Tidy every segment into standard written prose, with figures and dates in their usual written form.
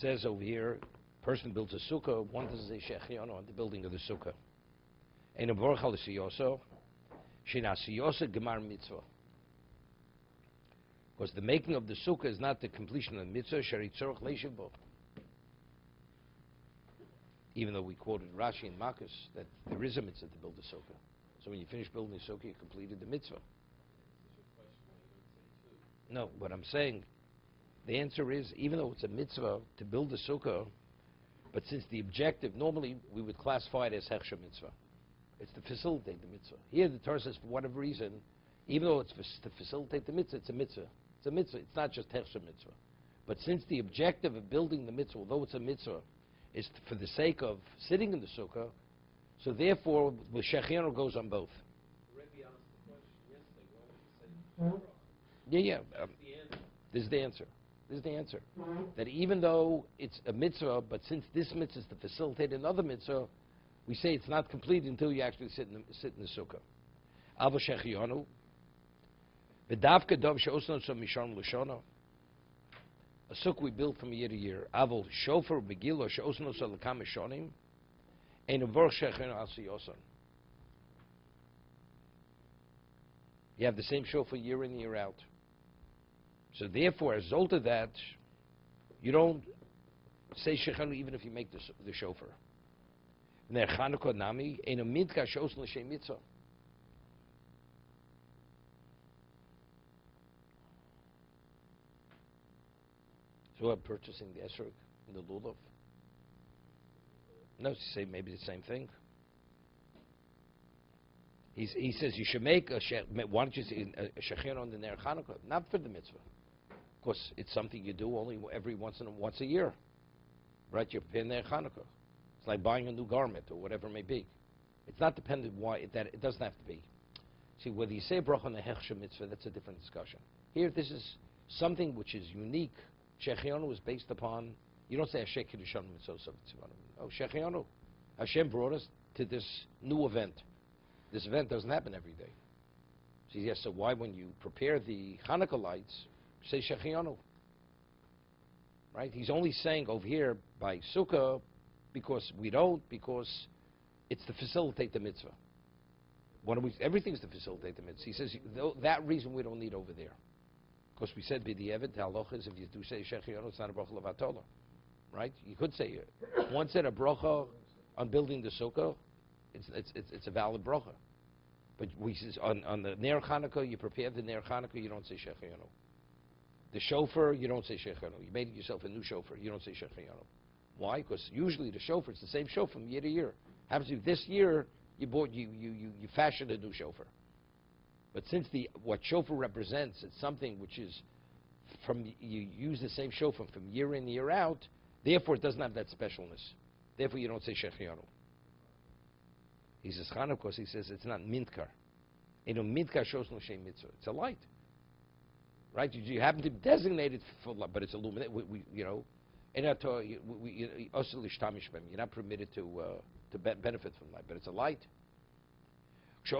says over here, person builds a sukkah, one doesn't say shechianu on the building of the sukkah. And a borach al siyoso, shina siyoso gemar mitzvah. Because the making of the sukkah is not the completion of the mitzvah, shari tzorach leishiv bo. Even though we quoted Rashi and Mattos that there is a mitzvah to build a sukkah. So when you finish building the sukkah, you completed the mitzvah. No, what I'm saying, the answer is, even though it's a mitzvah to build a sukkah, but since the objective, normally we would classify it as hechsher mitzvah. It's to facilitate the mitzvah. Here the Torah says, for whatever reason, even though it's to facilitate the mitzvah, it's a mitzvah. It's a mitzvah. It's not just hechsher mitzvah. But since the objective of building the mitzvah, although it's a mitzvah, is for the sake of sitting in the sukkah, so therefore the shechianu goes on both. Rebbe asked the question yesterday. Why don't you say This is the answer. This is the answer. That even though it's a mitzvah, but since this mitzvah is to facilitate another mitzvah, we say it's not complete until you actually sit in the sukkah. Avo shechianu, v'davka dov she'osno so mishon l'shono. A sukkah we build from year to year. Avol shofar begilo she'osno so l'kam mishonim, and a vorch shechianu al siyoson. You have the same shofar year in, year out. So therefore, as a result of that, you don't say shechianu even if you make the shofar. Ner Chanukah nami ein a midka she'osno l'shem mitzvah. So I'm purchasing the esrog and the lulav. No, say maybe the same thing. He says you should make why don't you say a shechianu on the ner Chanukah, not for the mitzvah. Of course, it's something you do only once a year, right? You're preparing ner Chanukah. It's like buying a new garment or whatever it may be. It's not dependent why it doesn't have to be. See, whether you say a bracha on the hechsher mitzvah, that's a different discussion. Here, this is something which is unique. Shechianu is based upon, you don't say Hashem Kiddushan Mitzvah. Oh, Shechianu. Hashem brought us to this new event. This event doesn't happen every day. So yes, so why when you prepare the Hanukkah lights, say Shechianu? Right? He's only saying over here by Sukkah, because it's to facilitate the mitzvah. Everything's to facilitate the mitzvah. He says, that reason we don't need over there. Because we said, b'di'evet, the halacha is if you do say shechianu, it's not a bracha levatola. Right? You could say it. Once said a bracha on building the sukkah, it's a valid bracha. But we says on the ner Chanukah, you prepare the ner Chanukah, you don't say shechianu. The shofar, you don't say shechianu. You made yourself a new shofar, you don't say shechianu. Why? Because usually the shofar, it's the same shofar from year to year. Happens to be this year, you fashioned a new shofar. But since what shofar represents, it's something which is you use the same shofar from year in, year out, therefore it doesn't have that specialness. Therefore you don't say shechianu. He says Chanukah because he says it's not mintkar. Mintkar shows no shem mitzvah. It's a light. Right? You happen to designate it for light, but it's illuminated. You're not permitted to benefit from light, but it's a light. If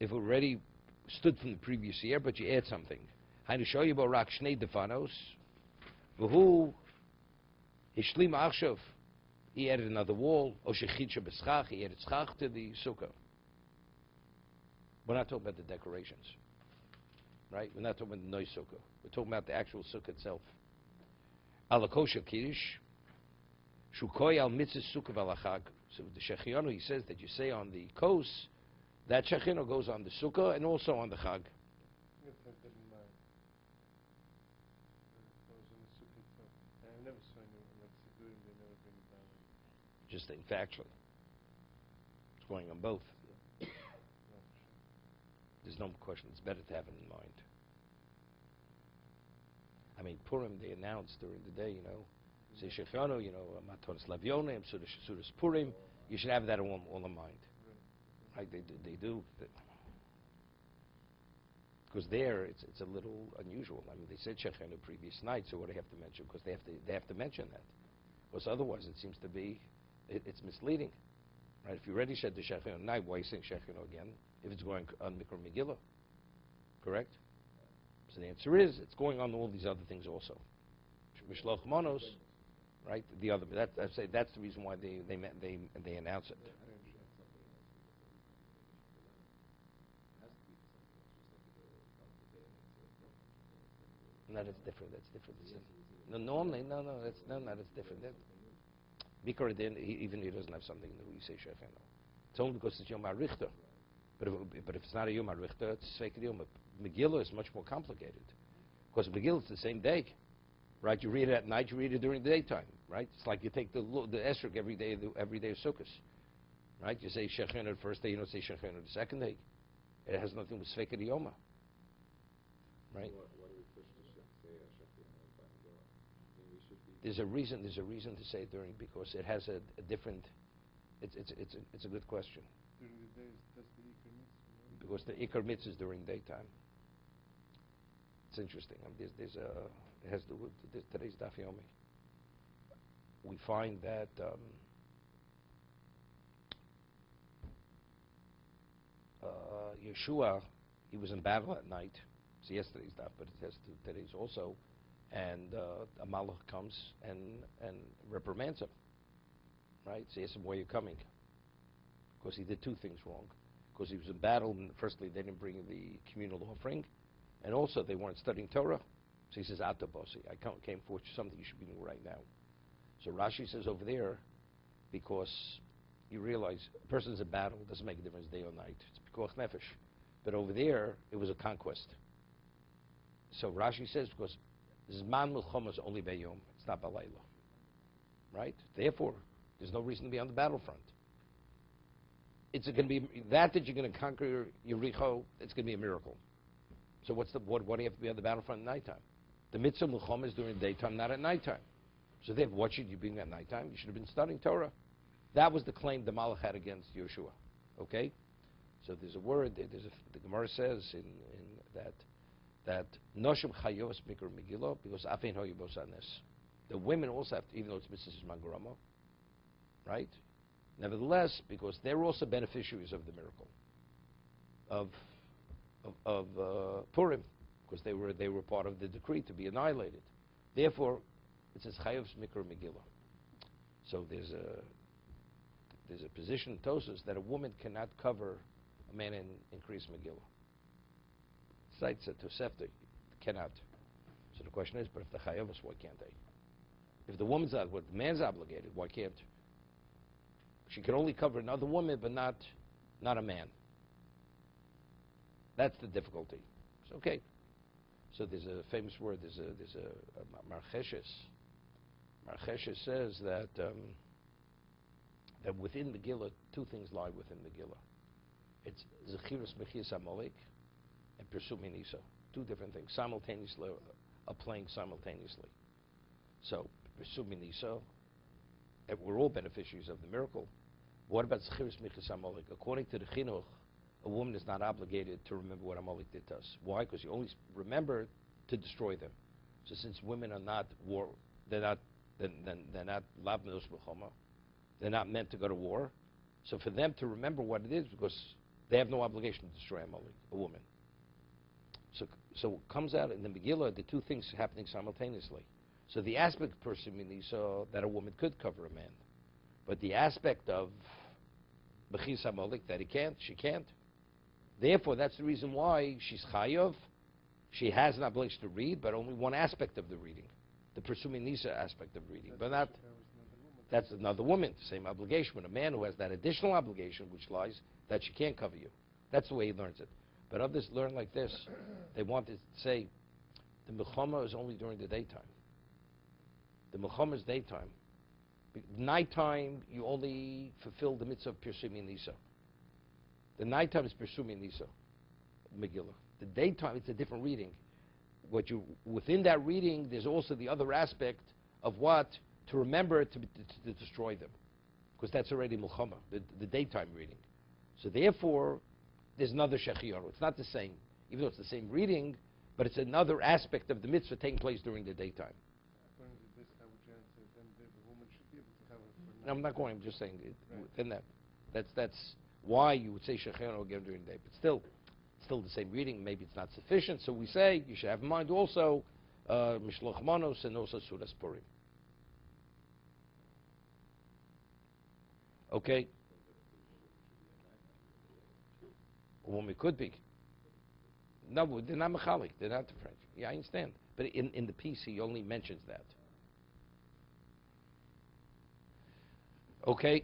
it already stood from the previous year, but you add something. He added another wall. He added schach to the sukkah. We're not talking about the decorations. Right? We're not talking about the noise sukkah. We're talking about the actual sukkah itself. Al-Qul kiddush. Shukoy al mitzvah sukkah v'alachag. So the shechianu, he says that you say on the kos, that shechianu goes on the sukkah and also on the chag. Just saying factually. It's going on both. There's no question. It's better to have it in mind. I mean, Purim, they announced during the day, say Shechianu, Mattos Lavyonim, Sudas Purim. You should have that all in mind. Right? They do. Because there, it's a little unusual. I mean, they said Shechianu the previous night, so what do they have to mention? Because they have to mention that. Because otherwise, it seems to be, it's misleading. Right? If you already said the Shechianu night, why are you saying Shechianu again? If it's going on Mikra Megillah. Correct? So the answer is, it's going on all these other things also. Mishloach Monos, right? The other, I say that's the reason why they announce it. No, that's different. That's different. No, normally, no, that's different. Mikra then, even he doesn't have something new. You say Shecheno. It's only because it's Yom HaRichter. But if it's not a Yom HaRichter, it's Sveik Yom. Megillah is much more complicated because Megillah is the same day, right? You read it at night, you read it during the daytime, right? It's like you take the esrog every day of Sukkot, right? You say Shecheno the first day, you don't say Shecheno the second day. It has nothing with Sveik Yom, right? There's a reason to say it during, because it has a different. It's a good question. During the days, that's the Iker Mitzvah. Because the Iker Mitzvah is during daytime. It's interesting. It has to do with today's Daf Yomi. We find that Yeshua, he was in battle at night. It's yesterday's Daf, but it has to today's also. And a malach comes and reprimands him, right? So he asks him, why are you coming? Because he did two things wrong. Because he was in battle, and firstly, they didn't bring the communal offering, and also they weren't studying Torah. So he says, Ata Bosi, I came for something you should be doing right now. So Rashi says over there, because you realize a person's in battle, it doesn't make a difference day or night. It's Pikuach Nefesh. But over there, it was a conquest. So Rashi says, because Zman Milchama is only Bayom, it's not Balayla. Right? Therefore, there's no reason to be on the battlefront. It's going to be that you're going to conquer Yericho, it's going to be a miracle. So what do you have to be on the battlefront at nighttime? The mitzvah Milchama is during the daytime, not at nighttime. So therefore, what should you be doing at nighttime? You should have been studying Torah. That was the claim the Malach had against Yeshua. Okay? So there's a word, the Gemara says in that Noshim Chayos Mikra Megillah, because Afein Hoyibos Anes. The women also have to, even though it's Mrs. Mangarama, right? Nevertheless, because they're also beneficiaries of the miracle of Purim, because they were part of the decree to be annihilated. Therefore, it says Chayos Mikra Megillah. So there's a position in Tosas that a woman cannot cover a man in increased Megillah. Cites a Tosefta, cannot. So the question is, but if the Chayavas, why can't they? If the woman's the man's obligated, why can't? She can only cover another woman, but not a man. That's the difficulty. So, okay. So there's a famous word. There's a Marcheshes. Marcheshes says that within Megillah, two things lie within Megillah. It's Zechiras Mechias Amalek and Persumi Nisa. Two different things, simultaneously, playing simultaneously. So, Persumi Nisa, we're all beneficiaries of the miracle. What about Zechiras Mechias Amalek? According to the Chinuch, a woman is not obligated to remember what Amalek did to us. Why? Because you only remember to destroy them. So since women are not war, they're not labnos b'choma, they're not meant to go to war. So for them to remember what it is, because they have no obligation to destroy Amalek, a woman. So it comes out in the Megillah, the two things happening simultaneously. So the aspect of Persumi Nisa that a woman could cover a man, but the aspect of Bechis Amalek that she can't. Therefore, that's the reason why she's Chayav. She has an obligation to read, but only one aspect of the reading, the Persumi Nisa aspect of reading, but not. That's another woman, same obligation. But a man who has that additional obligation, which lies that she can't cover you. That's the way he learns it. But others learn like this. They want to say, the Milchama is only during the daytime. The Milchama is daytime. Nighttime, you only fulfill the mitzvah of Persumi Nisa. The nighttime is Persumi Nisa, Megillah. The daytime, it's a different reading. Within that reading, there's also the other aspect of what? To remember to destroy them. Because that's already Milchama, the daytime reading. So therefore, there's another Shechiyaru. It's not the same, even though it's the same reading, but it's another aspect of the mitzvah taking place during the daytime. According to this, how would you answer then the woman should be able to cover it for No, I'm not going, I'm just saying, within that. That's why you would say Shechiyaru again during the day. But still, still the same reading. Maybe it's not sufficient. So we say you should have in mind also Mishloach Manos and also Sudas Purim. Okay. Well, it could be. No, they're not Mechalik. They're not the French. Yeah, I understand. But in the piece, he only mentions that. Okay.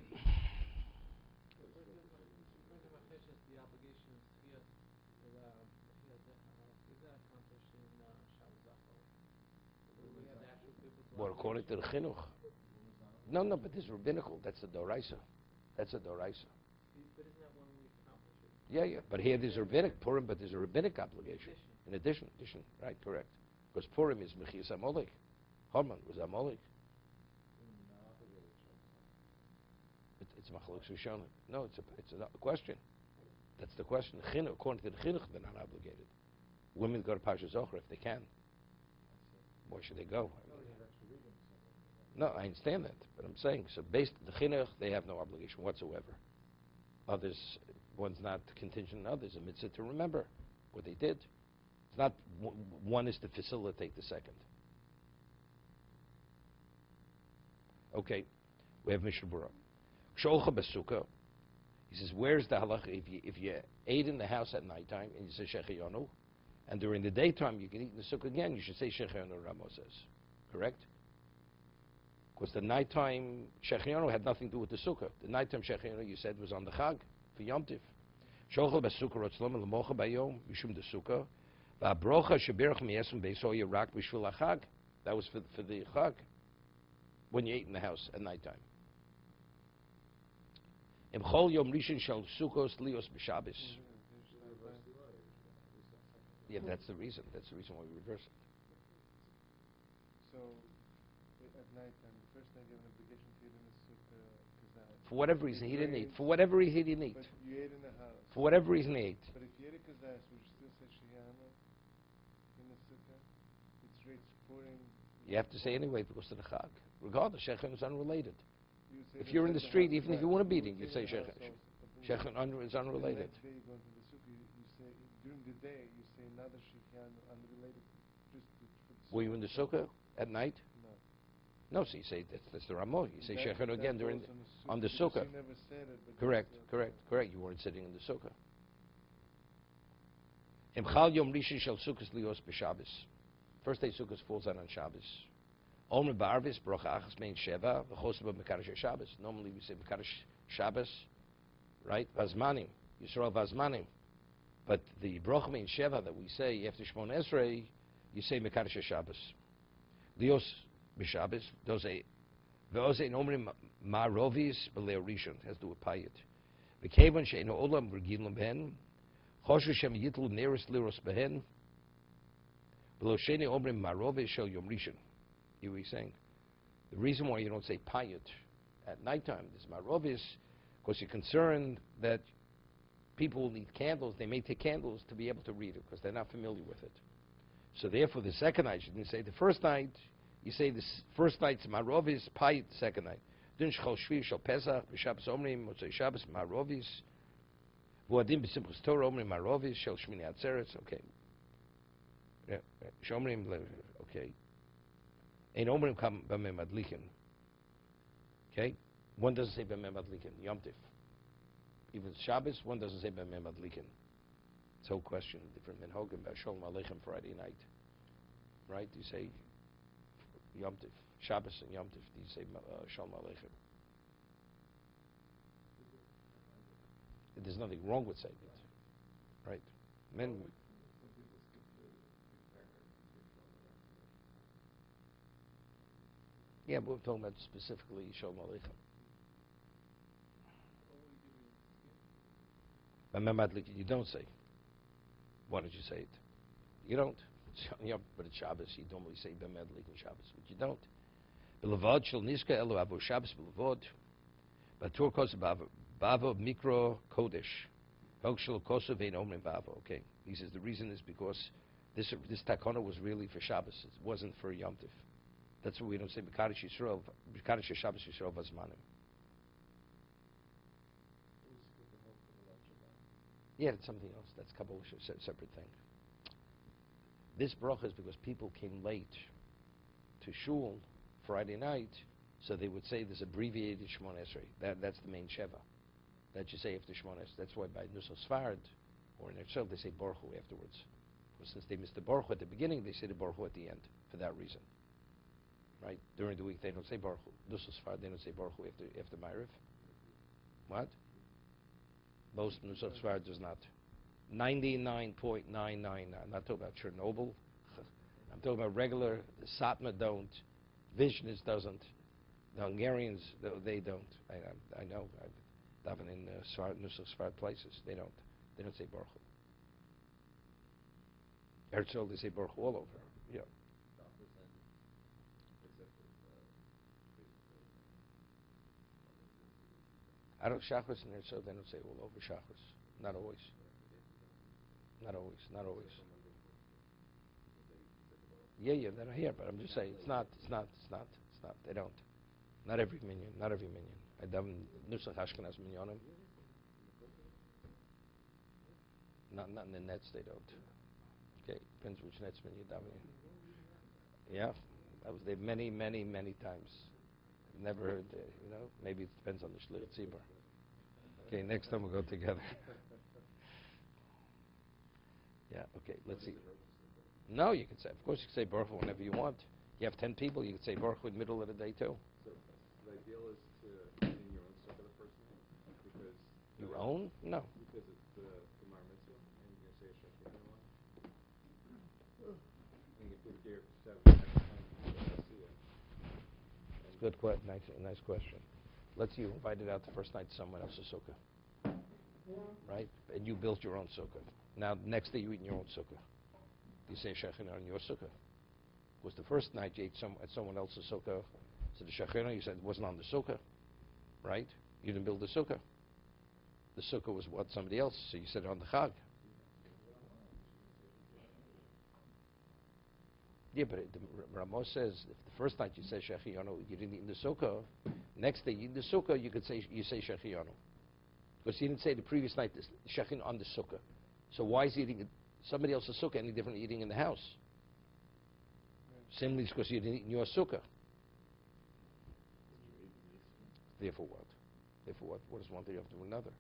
Well, according to the Chinuch. No, but this is rabbinical. That's a Doraisa. That's a Doraisa. But isn't that when we accomplish it? Yeah. But here there's a rabbinic Purim, but there's a rabbinic obligation. In addition. Right, correct. Because Purim is Mechias Amalek. Haman was Amalek. It's Machlok Shoshana. No, it's a question. That's the question. The Chinuch, according to the Chinuch, they're not obligated. Women go to Pasha Zohar if they can. Why should they go? No, I understand that, but I'm saying, so based on the Chinuch, they have no obligation whatsoever. Others, one's not contingent on others, a mitzvah to remember what they did. It's not, one is to facilitate the second. Okay, we have Mishna Berura. Sholcha Basukkah. He says, where's the halacha if you ate in the house at nighttime and you say Shechayonu, and during the daytime you can eat in the sukkah again, you should say Shechayonu, Ramo says. Correct? Because the nighttime Shechayonu had nothing to do with the sukkah. The nighttime Shechayonu, you said, was on the Chag for Yom Tiv. Sholcha Basukkah Rotzlom L'mocha Bayom Mishum the Sukkah. Va'abrocha Sheberach Miyesum Beiso Yirak B'Shvil HaChag. That was for the Chag, when you ate in the house at nighttime. Imchol Yom Rishon Shal Sukkos Lios B'Shabbos. Yeah, that's the reason. That's the reason why we reverse it. So, at night time, the first night you have an obligation to eat in the sukkah, For whatever reason, he didn't eat. For whatever reason, he didn't eat. But you ate in the house. For whatever reason, he ate. But if you ate a kazas, would you still say shehiyanu in the sukkah? It's straight Purim. You have to say anyway because of the Chag. Regardless, Shechem is unrelated. You would say If that you're in at the street, house, even if right, you want to beat would him, you say in the house Shechem. also, but Shechem is unrelated. The next day you go into the sukkah, you say, during the day, you say another shehiyanu unrelated just for the sukkah. Were you in the sukkah at night? No. No, so you say that's the Ramah. You say Shechem again during goes on the because sukkah. you never said it, but Correct. You weren't sitting in the sukkah. Imchal Yom Rishon Shel Sukkos Lios B'Shabbos. First day Sukkot falls out on Shabbos. Omer Ba'arvis Brocha Achas Mein Sheva V'Chosba Mekadosh Shabbos. Normally we say Mekadosh Shabbos, right? Vazmanim Yisrael Vazmanim. But the Brocha Mein Sheva that we say after Shmon Esrei, you say Mekadosh Shabbos. Lios B'Shabbos. Those Ve'ozein Omrim Ma'rovis B'Leo Rishon has to do with Payit. V'Kevan She'eno Olam V'Gilim Ben. Choshu Shem Yitlu Neris Liros Behen. Below Sheni Omrim Marove Shel Yom Rishon. You know what he's saying? The reason why you don't say Payut at nighttime, this Marove, is because you're concerned that people will need candles. They may take candles to be able to read it because they're not familiar with it. So therefore, the second night, you didn't say the first night. You say this first night's Marovis, Payut, second night. Din Shchol Shvi Shel Pesach, B'Shabbos Omrim, Motzei Shabbos, Marovis. V'adim b'simchas Torah omrim Marovis shel Shmini Atzeres. Okay. Yeah. Shomrim. Okay. Ein omrim kam b'mem adlikin. Okay. One doesn't say b'mem adlikin. Yom Tif. Even Shabbos, one doesn't say b'mem adlikin. It's a whole question. Different minhagim about Shalom Aleichem Friday night. Right? You say Yom Tif. Shabbos and Yom Tif. You say Shalom Aleichem. There's nothing wrong with saying it, right? Men. Yeah, but we're talking about specifically Shalom Aleichem. You don't say. Why don't you say it? You don't. Yeah, but it's Shabbos. You normally say B'medlik in Shabbos, but you don't. B'levad shel niska elu avu Shabbos b'levad. B'tur kos Bavo Mikro Kodesh. Okay. He says the reason is because this takana was really for Shabbos. It wasn't for Yom Tif. That's why we don't say Mekadosh Yisrael, Mekadosh Shabbos Yisrael Vazmanim. Yeah, it's something else. That's Kabbalah, separate thing. This bracha is because people came late to shul Friday night, so they would say this abbreviated Shemon Esrei. That's the main Sheva that you say after Shemon Esrei. That's why by Nusach Sfard or in Eretz they say Baruch Hu afterwards. Because since they missed the Baruch Hu at the beginning, they say the Baruch Hu at the end for that reason. Right? During the week they don't say Baruch Hu. Nusach Sfard, they don't say Baruch Hu after Ma'ariv. What? Most Nusach Sfard does not. 99.999. I'm not talking about Chernobyl. I'm talking about regular. Satma don't. Vishnis doesn't. The Hungarians, they don't. I know. I've been in Nusach Sfard places. They don't. They don't say Baruch Hu. Herzl, they say Baruch Hu all over. Yeah. I don't Shachris and Herzl, they don't say all over Shachris. Not always. Not always. Not always. Yeah, they're here, but I'm just saying it's not. They don't. Not every minyan. I daven Nusach Ashkenaz minyanim. Not in the nets. They don't. Okay, depends which nets you daven in. Yeah, I was there many times. Never heard. Maybe it depends on the shliach tzibur. Okay, next time we'll go together. Yeah. Okay. Let's see. No, you can say. Of course, you can say Baruch Hu whenever you want. You have 10 people. You can say Baruch Hu in the middle of the day too. So the ideal is to in your own sukkah the first night because Your own? No. Because it's the Gemara mitzvah and you say a shechit one. And you put your Good question. Nice question. Let's say you invited out the first night to someone else's sukkah, right? And you built your own sukkah. Now, next day you eat in your own sukkah. You say shechina on your sukkah. Because the first night you ate at someone else's sukkah, so the shechina you said it wasn't on the sukkah, right? You didn't build the sukkah. The sukkah was what somebody else, so you said it on the chag. Yeah, but Ramos says if the first night you say shechiyanu, you didn't eat in the sukkah. Next day you eat in the sukkah, you say shechiyanu, because he didn't say the previous night shechin on the sukkah. So why is eating somebody else's sukkah any different than eating in the house? Simply because you didn't eat in your sukkah. Therefore what? What does one thing have to do another?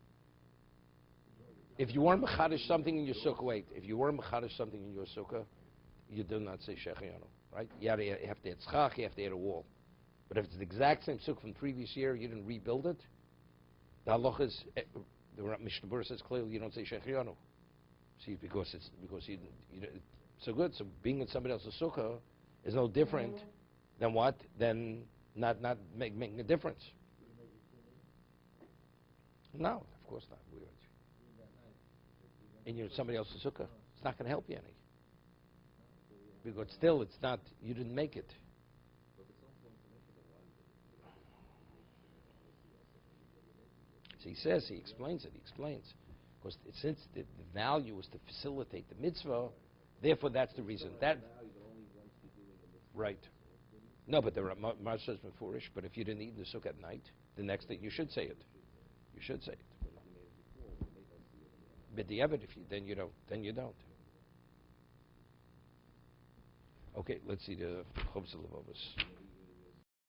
If you weren't mechadish something in your sukkah, you do not say shechiyanu, right? You have to add tzchach, you have to add a wall. But if it's the exact same sukkah from the previous year, you didn't rebuild it, the halacha is, the Mishna Berura says clearly you don't say shechiyanu. See, because you so good. So being in somebody else's sukkah is no different than what? Than not making a difference. No, of course not. And you're in somebody else's sukkah. It's not going to help you any. Because still, it's not, you didn't make it. So he explains it. Because since the value is to facilitate the mitzvah, therefore that's the reason. Right. No, but the Ramah says before-ish, but if you didn't eat in the sukkah at night, the next day you should say it. You should say it. But the evidence, then you don't. Okay, let's see the Chovos HaLevavos.